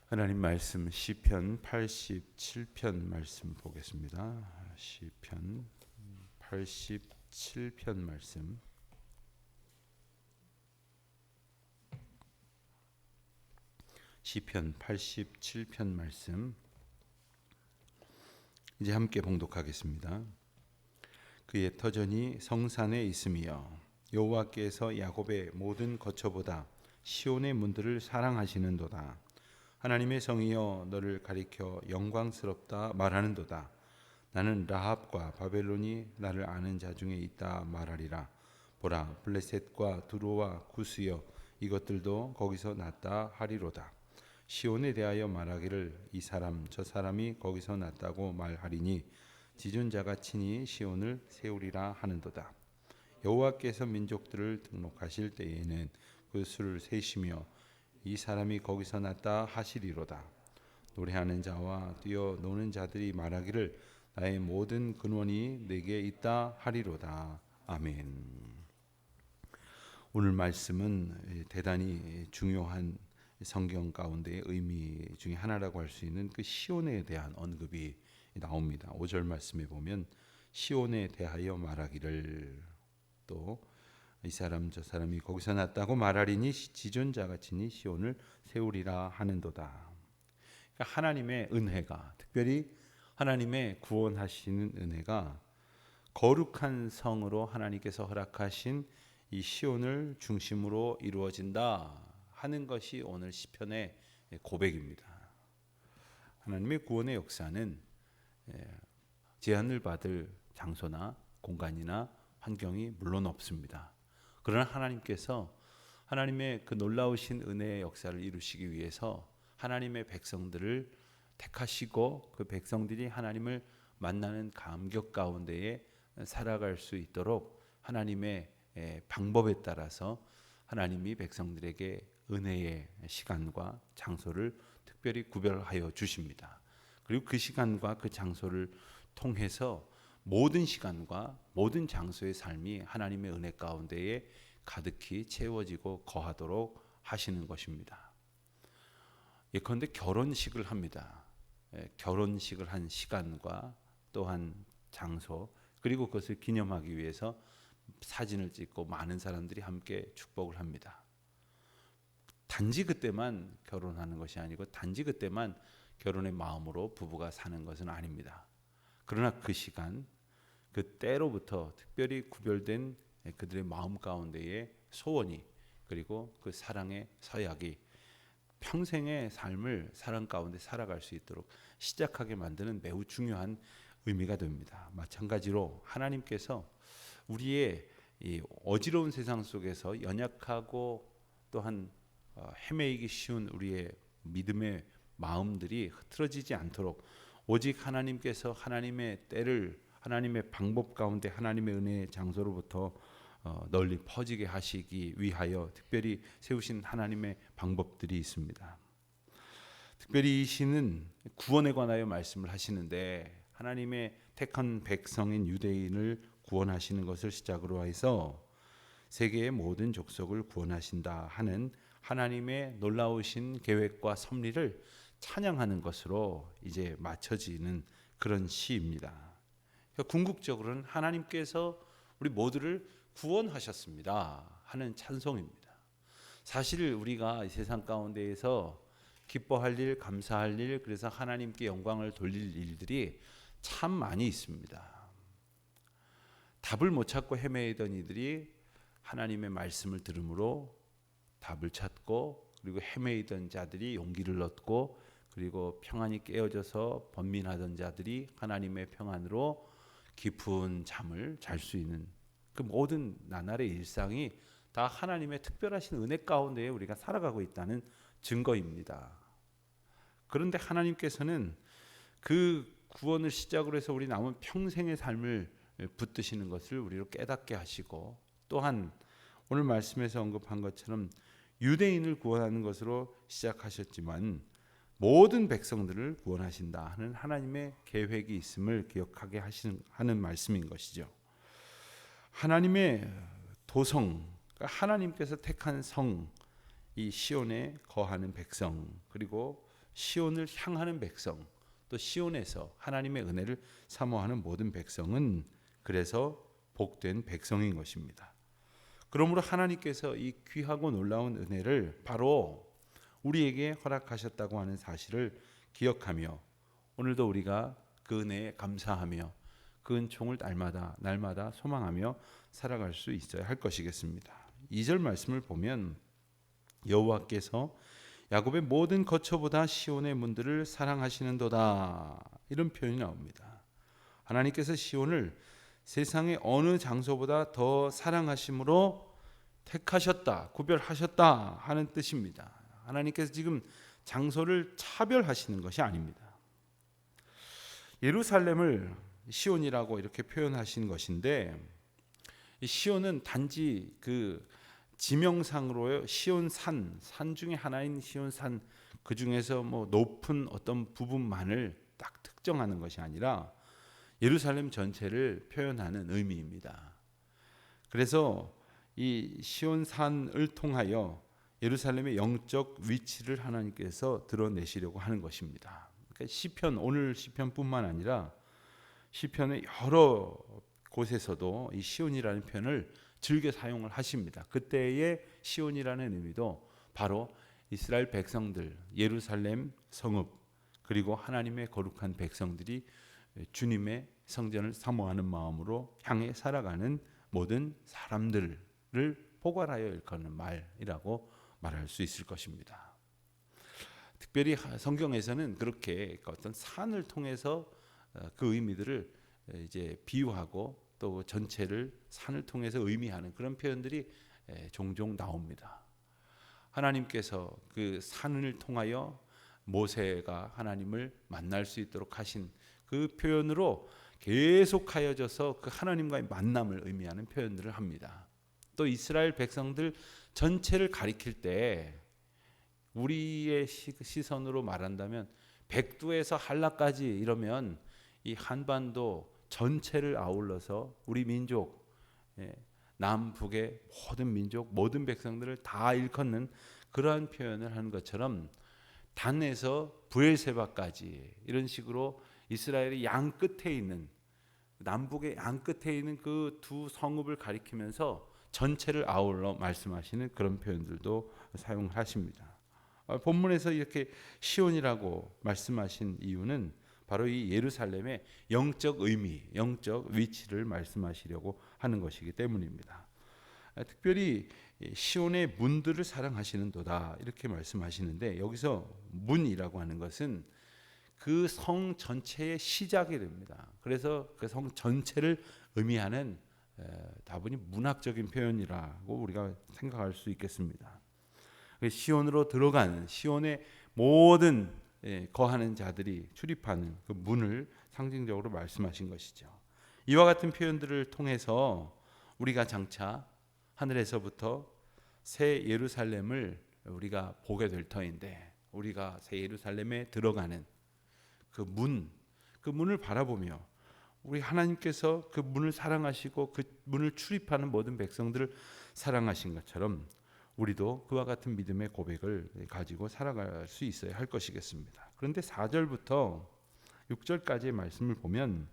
하나님 말씀 시편 87편 말씀 보겠습니다. 시편 87편 말씀. 시편 87편 말씀 이제 함께 봉독하겠습니다. 그의 터전이 성산에 있으며 여호와께서 야곱의 모든 거처보다 시온의 문들을 사랑하시는도다. 하나님의 성이여 너를 가리켜 영광스럽다 말하는도다. 나는 라합과 바벨론이 나를 아는 자 중에 있다 말하리라. 보라, 블레셋과 두로와 구스여 이것들도 거기서 났다 하리로다. 시온에 대하여 말하기를 이 사람 저 사람이 거기서 났다고 말하리니 지존자가 친히 시온을 세우리라 하는도다. 여호와께서 민족들을 등록하실 때에는 그 수를 세시며 이 사람이 거기서 났다 하시리로다. 노래하는 자와 뛰어 노는 자들이 말하기를 나의 모든 근원이 내게 있다 하리로다. 아멘. 오늘 말씀은 대단히 중요한 성경 가운데의 의미 중에 하나라고 할 수 있는 그 시온에 대한 언급이 나옵니다. 5절 말씀에 보면 시온에 대하여 말하기를, 또 이 사람 저 사람이 거기서 났다고 말하리니 지존자가 친히 시온을 세우리라 하는도다. 그러니까 하나님의 은혜가, 특별히 하나님의 구원하시는 은혜가 거룩한 성으로 하나님께서 허락하신 이 시온을 중심으로 이루어진다 하는 것이 오늘 시편의 고백입니다. 하나님의 구원의 역사는 제한을 받을 장소나 공간이나 환경이 물론 없습니다. 그러나 하나님께서 하나님의 그 놀라우신 은혜의 역사를 이루시기 위해서 하나님의 백성들을 택하시고 그 백성들이 하나님을 만나는 감격 가운데에 살아갈 수 있도록 하나님의 방법에 따라서 하나님이 백성들에게 은혜의 시간과 장소를 특별히 구별하여 주십니다. 그리고 그 시간과 그 장소를 통해서 모든 시간과 모든 장소의 삶이 하나님의 은혜 가운데에 가득히 채워지고 거하도록 하시는 것입니다. 예컨대 결혼식을 합니다. 결혼식을 한 시간과 또한 장소, 그리고 그것을 기념하기 위해서 사진을 찍고 많은 사람들이 함께 축복을 합니다. 단지 그때만 결혼하는 것이 아니고 단지 그때만 결혼의 마음으로 부부가 사는 것은 아닙니다. 그러나 그 시간, 그 때로부터 특별히 구별된 그들의 마음 가운데의 소원이, 그리고 그 사랑의 서약이 평생의 삶을 사랑 가운데 살아갈 수 있도록 시작하게 만드는 매우 중요한 의미가 됩니다. 마찬가지로 하나님께서 우리의 이 어지러운 세상 속에서 연약하고 또한 헤매이기 쉬운 우리의 믿음의 마음들이 흐트러지지 않도록 오직 하나님께서 하나님의 때를, 하나님의 방법 가운데 하나님의 은혜의 장소로부터 널리 퍼지게 하시기 위하여 특별히 세우신 하나님의 방법들이 있습니다. 특별히 이 시는 구원에 관하여 말씀을 하시는데 하나님의 택한 백성인 유대인을 구원하시는 것을 시작으로 해서 세계의 모든 족속을 구원하신다 하는 하나님의 놀라우신 계획과 섭리를 찬양하는 것으로 이제 맞춰지는 그런 시입니다. 그러니까 궁극적으로는 하나님께서 우리 모두를 구원하셨습니다 하는 찬송입니다. 사실 우리가 이 세상 가운데에서 기뻐할 일, 감사할 일, 그래서 하나님께 영광을 돌릴 일들이 참 많이 있습니다. 답을 못 찾고 헤매이던 이들이 하나님의 말씀을 들음으로 답을 찾고, 그리고 헤매이던 자들이 용기를 얻고, 그리고 평안이 깨어져서 번민하던 자들이 하나님의 평안으로 깊은 잠을 잘 수 있는 그 모든 나날의 일상이 다 하나님의 특별하신 은혜 가운데 우리가 살아가고 있다는 증거입니다. 그런데 하나님께서는 그 구원을 시작으로 해서 우리 남은 평생의 삶을 붙드시는 것을 우리로 깨닫게 하시고, 또한 오늘 말씀에서 언급한 것처럼 유대인을 구원하는 것으로 시작하셨지만 모든 백성들을 구원하신다 하는 하나님의 계획이 있음을 기억하게 하는 말씀인 것이죠. 하나님의 도성, 하나님께서 택한 성, 이 시온에 거하는 백성, 그리고 시온을 향하는 백성, 또 시온에서 하나님의 은혜를 사모하는 모든 백성은 그래서 복된 백성인 것입니다. 그러므로 하나님께서 이 귀하고 놀라운 은혜를 바로 우리에게 허락하셨다고 하는 사실을 기억하며 오늘도 우리가 그 은혜에 감사하며 그 은총을 날마다 소망하며 살아갈 수 있어야 할 것이겠습니다. 2절 말씀을 보면 여호와께서 야곱의 모든 거처보다 시온의 문들을 사랑하시는도다, 이런 표현이 나옵니다. 하나님께서 시온을 세상의 어느 장소보다 더 사랑하심으로 택하셨다, 구별하셨다 하는 뜻입니다. 하나님께서 지금 장소를 차별하시는 것이 아닙니다. 예루살렘을 시온이라고 이렇게 표현하신 것인데, 시온은 단지 그 지명상으로요, 시온산, 산 중에 하나인 시온산, 그 중에서 뭐 높은 어떤 부분만을 딱 특정하는 것이 아니라 예루살렘 전체를 표현하는 의미입니다. 그래서 이 시온산을 통하여 예루살렘의 영적 위치를 하나님께서 드러내시려고 하는 것입니다. 그러니까 시편, 오늘 시편뿐만 아니라 시편의 여러 곳에서도 이 시온이라는 표현을 즐겨 사용을 하십니다. 그때의 시온이라는 의미도 바로 이스라엘 백성들, 예루살렘 성읍, 그리고 하나님의 거룩한 백성들이 주님의 성전을 사모하는 마음으로 향해 살아가는 모든 사람들을 포괄하여 일컫는 말이라고 말할 수 있을 것입니다. 특별히 성경에서는 그렇게 어떤 산을 통해서 그 의미들을 이제 비유하고 또 전체를 산을 통해서 의미하는 그런 표현들이 종종 나옵니다. 하나님께서 그 산을 통하여 모세가 하나님을 만날 수 있도록 하신 그 표현으로 계속하여져서 그 하나님과의 만남을 의미하는 표현들을 합니다. 또 이스라엘 백성들 전체를 가리킬 때 우리의 시선으로 말한다면 백두에서 한라까지 이러면 이 한반도 전체를 아울러서 우리 민족, 남북의 모든 민족, 모든 백성들을 다 일컫는 그러한 표현을 하는 것처럼 단에서 브엘세바까지 이런 식으로 이스라엘의 양 끝에 있는, 남북의 양 끝에 있는 그 두 성읍을 가리키면서 전체를 아울러 말씀하시는 그런 표현들도 사용하십니다. 본문에서 이렇게 시온이라고 말씀하신 이유는 바로 이 예루살렘의 영적 의미, 영적 위치를 말씀하시려고 하는 것이기 때문입니다. 특별히 시온의 문들을 사랑하시는도다 이렇게 말씀하시는데, 여기서 문이라고 하는 것은 그 성 전체의 시작이 됩니다. 그래서 그 성 전체를 의미하는 다분히 문학적인 표현이라고 우리가 생각할 수 있겠습니다. 시온으로 들어가는, 시온의 모든 거하는 자들이 출입하는 그 문을 상징적으로 말씀하신 것이죠. 이와 같은 표현들을 통해서 우리가 장차 하늘에서부터 새 예루살렘을 우리가 보게 될 터인데, 우리가 새 예루살렘에 들어가는 그 문을 바라보며 우리 하나님께서 그 문을 사랑하시고 그 문을 출입하는 모든 백성들을 사랑하신 것처럼 우리도 그와 같은 믿음의 고백을 가지고 살아갈 수 있어야 할 것이겠습니다. 그런데 4절부터 6절까지의 말씀을 보면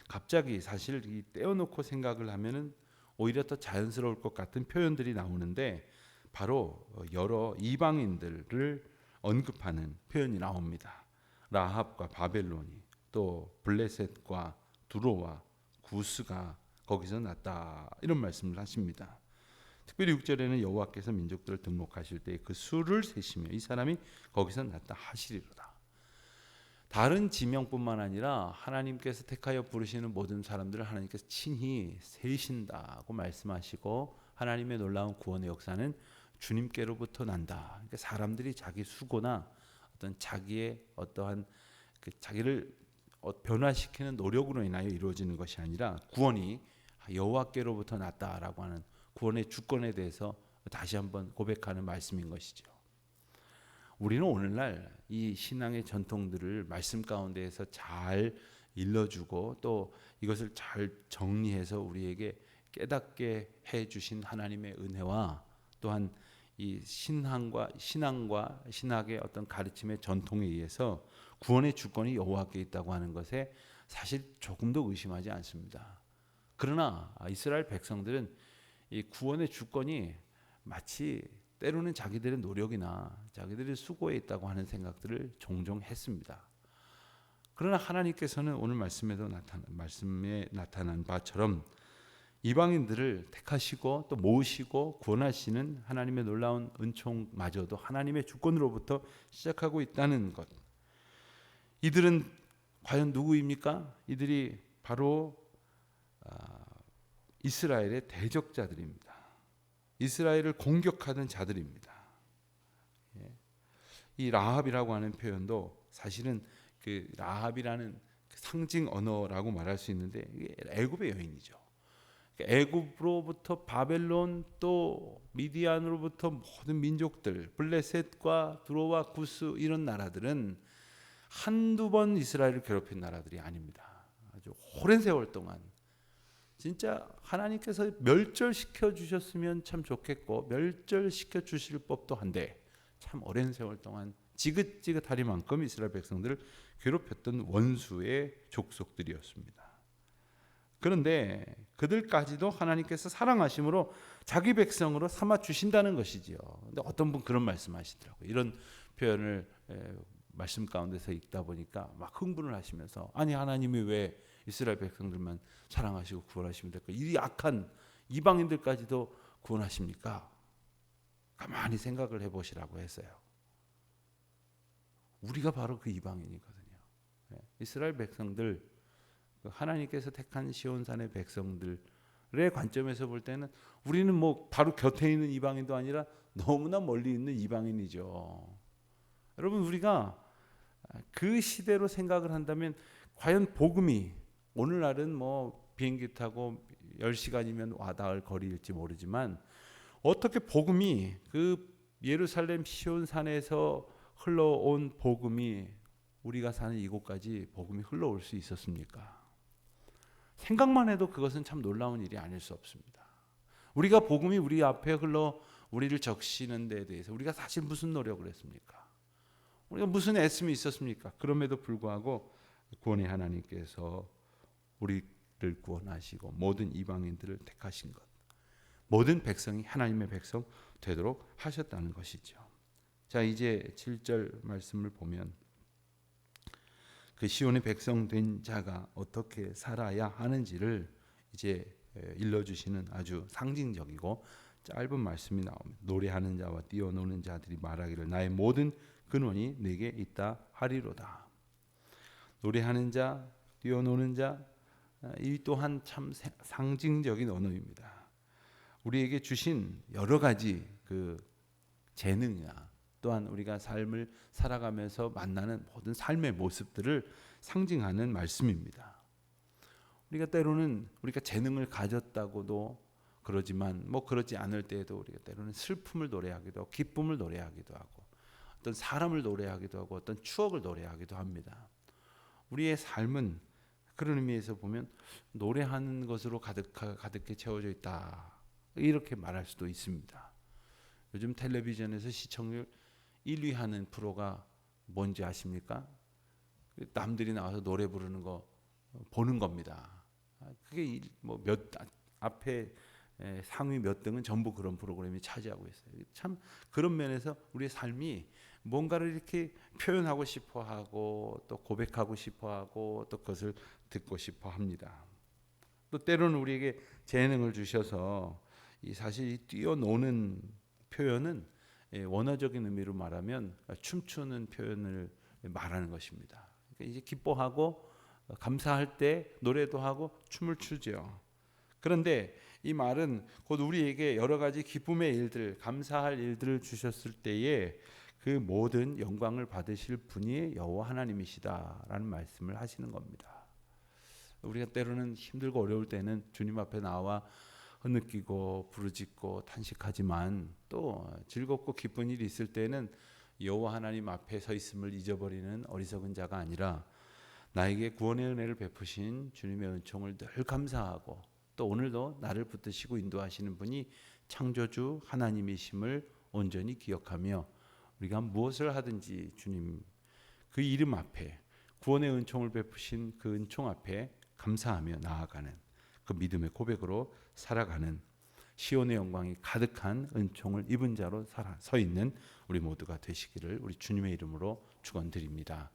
갑자기 사실 이 떼어놓고 생각을 하면은 오히려 더 자연스러울 것 같은 표현들이 나오는데, 바로 여러 이방인들을 언급하는 표현이 나옵니다. 라합과 바벨론이, 또 블레셋과 두로와 구스가 거기서 났다, 이런 말씀을 하십니다. 특별히 6절에는 여호와께서 민족들을 등록하실 때 그 수를 세시며 이 사람이 거기서 났다 하시리로다. 다른 지명뿐만 아니라 하나님께서 택하여 부르시는 모든 사람들을 하나님께서 친히 세신다고 말씀하시고, 하나님의 놀라운 구원의 역사는 주님께로부터 난다. 그러니까 사람들이 자기 수고나 어떤 자기의 어떠한 그 자기를 변화시키는 노력으로 인하여 이루어지는 것이 아니라 구원이 여호와께로부터 났다라고 하는 구원의 주권에 대해서 다시 한번 고백하는 말씀인 것이죠. 우리는 오늘날 이 신앙의 전통들을 말씀 가운데에서 잘 일러주고 또 이것을 잘 정리해서 우리에게 깨닫게 해주신 하나님의 은혜와 또한 이 신앙과 신학의 어떤 가르침의 전통에 의해서 구원의 주권이 여호와께 있다고 하는 것에 사실 조금도 의심하지 않습니다. 그러나 이스라엘 백성들은 이 구원의 주권이 마치 때로는 자기들의 노력이나 자기들의 수고에 있다고 하는 생각들을 종종 했습니다. 그러나 하나님께서는 오늘 말씀에 나타난 바처럼 이방인들을 택하시고 또 모으시고 구원하시는 하나님의 놀라운 은총마저도 하나님의 주권으로부터 시작하고 있다는 것. 이들은 과연 누구입니까? 이들이 바로 이스라엘의 대적자들입니다. 이스라엘을 공격하던 자들입니다. 이 라합이라고 하는 표현도 사실은 그 라합이라는 상징 언어라고 말할 수 있는데 이게 애굽의 여인이죠. 애굽으로부터 바벨론 또 미디안으로부터 모든 민족들 블레셋과 두로와 구스 이런 나라들은 한두 번 이스라엘을 괴롭힌 나라들이 아닙니다. 아주 오랜 세월 동안 진짜 하나님께서 멸절시켜 주셨으면 참 좋겠고 멸절시켜 주실 법도 한데 참 오랜 세월 동안 지긋지긋하리만큼 이스라엘 백성들을 괴롭혔던 원수의 족속들이었습니다. 그런데 그들까지도 하나님께서 사랑하심으로 자기 백성으로 삼아 주신다는 것이지요. 근데 어떤 분 그런 말씀하시더라고요. 이런 표현을 말씀 가운데서 읽다 보니까 막 흥분을 하시면서 아니 하나님이 왜 이스라엘 백성들만 사랑하시고 구원하시면 될까? 이 악한 이방인들까지도 구원하십니까? 가만히 생각을 해보시라고 했어요. 우리가 바로 그 이방인이거든요. 이스라엘 백성들 하나님께서 택한 시온산의 백성들의 관점에서 볼 때는 우리는 뭐 바로 곁에 있는 이방인도 아니라 너무나 멀리 있는 이방인이죠. 여러분 우리가 그 시대로 생각을 한다면 과연 복음이 오늘날은 뭐 비행기 타고 10시간이면 와닿을 거리일지 모르지만 어떻게 복음이 그 예루살렘 시온산에서 흘러온 복음이 우리가 사는 이곳까지 복음이 흘러올 수 있었습니까? 생각만 해도 그것은 참 놀라운 일이 아닐 수 없습니다. 우리가 복음이 우리 앞에 흘러 우리를 적시는 데에 대해서 우리가 사실 무슨 노력을 했습니까? 우리가 무슨 애씀이 있었습니까? 그럼에도 불구하고 구원의 하나님께서 우리를 구원하시고 모든 이방인들을 택하신 것, 모든 백성이 하나님의 백성 되도록 하셨다는 것이죠. 자, 이제 7절 말씀을 보면 그 시온의 백성 된 자가 어떻게 살아야 하는지를 이제 일러주시는 아주 상징적이고 짧은 말씀이 나옵니다. 노래하는 자와 뛰어노는 자들이 말하기를 나의 모든 근원이 내게 있다 하리로다. 노래하는 자, 뛰어노는 자, 이 또한 참 상징적인 언어입니다. 우리에게 주신 여러 가지 그 재능이나 또한 우리가 삶을 살아가면서 만나는 모든 삶의 모습들을 상징하는 말씀입니다. 우리가 때로는 우리가 재능을 가졌다고도 그러지만 뭐 그렇지 않을 때에도 우리가 때로는 슬픔을 노래하기도 하고 기쁨을 노래하기도 하고 어떤 사람을 노래하기도 하고 어떤 추억을 노래하기도 합니다. 우리의 삶은 그런 의미에서 보면 노래하는 것으로 가득히 채워져 있다 이렇게 말할 수도 있습니다. 요즘 텔레비전에서 시청률 1위 하는 프로가 뭔지 아십니까? 남들이 나와서 노래 부르는 거 보는 겁니다. 그게 뭐 앞에 상위 몇 등은 전부 그런 프로그램이 차지하고 있어요. 참 그런 면에서 우리의 삶이 뭔가를 이렇게 표현하고 싶어하고 또 고백하고 싶어하고 또 그것을 듣고 싶어합니다. 또 때로는 우리에게 재능을 주셔서 사실 이 뛰어노는 표현은 원어적인 의미로 말하면 춤추는 표현을 말하는 것입니다. 그러니까 이제 기뻐하고 감사할 때 노래도 하고 춤을 추죠. 그런데 이 말은 곧 우리에게 여러 가지 기쁨의 일들, 감사할 일들을 주셨을 때에 그 모든 영광을 받으실 분이 여호와 하나님이시다라는 말씀을 하시는 겁니다. 우리가 때로는 힘들고 어려울 때는 주님 앞에 나와 느끼고 부르짖고 탄식하지만 또 즐겁고 기쁜 일이 있을 때는 여호와 하나님 앞에 서 있음을 잊어버리는 어리석은 자가 아니라 나에게 구원의 은혜를 베푸신 주님의 은총을 늘 감사하고 또 오늘도 나를 붙드시고 인도하시는 분이 창조주 하나님이심을 온전히 기억하며 우리가 무엇을 하든지 주님 그 이름 앞에 구원의 은총을 베푸신 그 은총 앞에 감사하며 나아가는 그 믿음의 고백으로 살아가는 시온의 영광이 가득한 은총을 입은 자로 서 있는 우리 모두가 되시기를 우리 주님의 이름으로 축원드립니다.